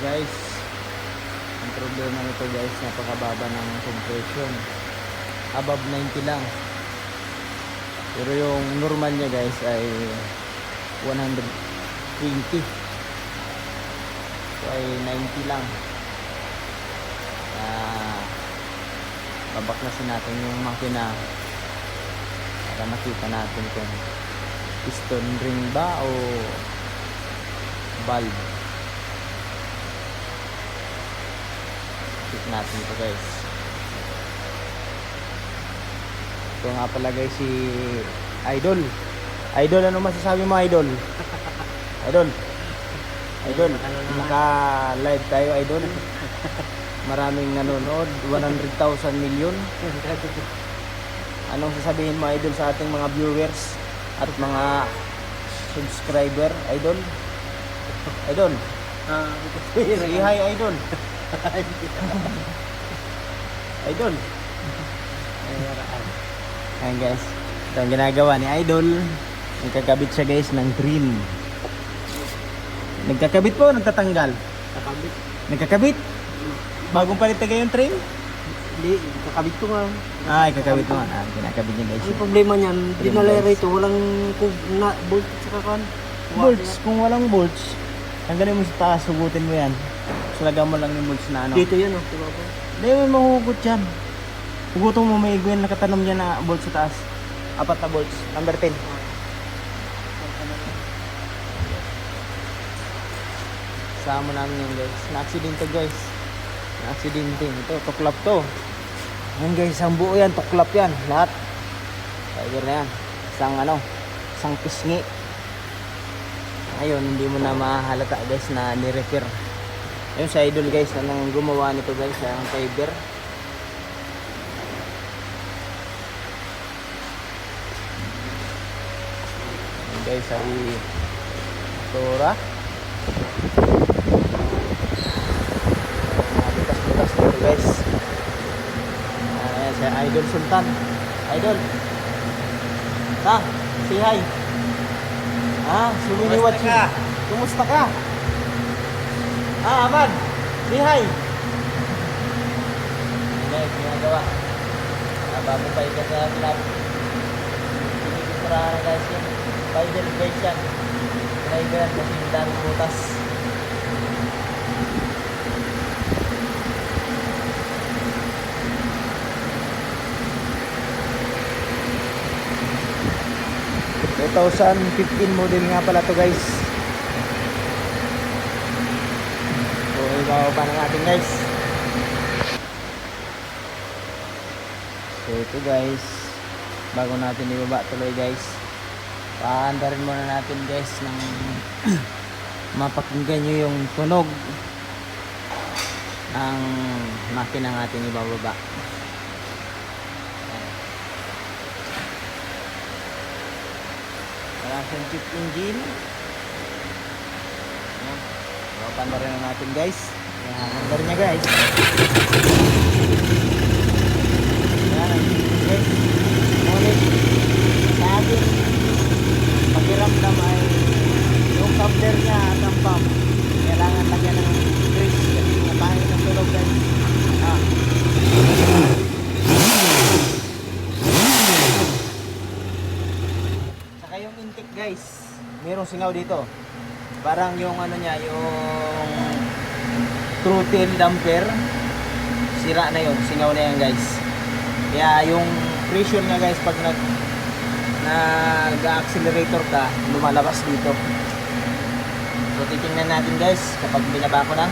guys, ang problema nito guys, napakababa ng compression, above 90 lang, pero yung normal niya guys ay 120, so ay 90 lang. Babaklasin natin yung makina para makita natin kung piston ring ba o valve. Check natin ito guys. Ito nga pala guys si Idol. Idol, ano masasabi mo Idol? Idol, naka live tayo Idol. Maraming nanonood, 100,000 million. Anong sasabihin mo Idol sa ating mga viewers at mga subscriber Idol? Idol, say hi Idol. Idol. Ayan guys, ito ang ginagawa ni Idol. Nagkakabit siya guys ng trim. Nagkakabit po, nagtatanggal. Nagkakabit? Bagong palit na yung trim? Hindi, kakabit ko nga. Kakabit mo. Kinakabit niya guys. Ang problema niyan, dinalera ito, walang bolt at saka kan. Bolts, kung walang bolts, tanggalin mo sa taas, sugutin mo yan. Sulagan mo lang yung bolts na ano. Dito yan, diba po? Hindi mo mahugot yan. Hugutin mo, may gwen nakatanom dyan na bolts sa taas. 4 na bolts, number 10. Sama namin yan guys. Na-aksidente guys. Na-aksidente. Ito, tuklap to. Yan guys, ang buo yan, tuklap yan. Lahat. Tiger na yan. Isang pisngi. Ayun, hindi mo na mahalata guys na ni-repair. Ayun sa Idol guys, anong gumawa nito guys, ang fiber. Ayun guys, ay Tora. Butas-butas dito guys. Ayan si Idol Sultan. Idol. Say hi. Sumini watching. Kumusta ka? Ahmad. Say hi. Guys, ginagawa. Bago pa ikat sa lab. Pinipitra na guys yan. Fiber guys yan. Fiber kasi daming butas. So, 2015 model nga pala to guys. So ibabaw pa na natin guys. So ito guys, bago natin ibaba tuloy guys, paandarin muna natin guys ng mapakinggan nyo yung tunog ng makina ng ating ibababa. Russian chip engine. Ayan. Paano rin natin guys. Ayan, number nya guys. Ayan, guys. Ngunit sa ating pakiramdam ay yung coupler nya at ang pump kailangan lagyan ng grease kasi napangit ang tulog guys. Yung intake guys, mayroong singaw dito. Parang yung ano niya, yung throttle damper, sira na yun, singaw na yan guys. Kaya yung pressure niya guys, pag nag-accelerator ka, lumalabas dito. So titingnan natin guys, kapag binaba ko na.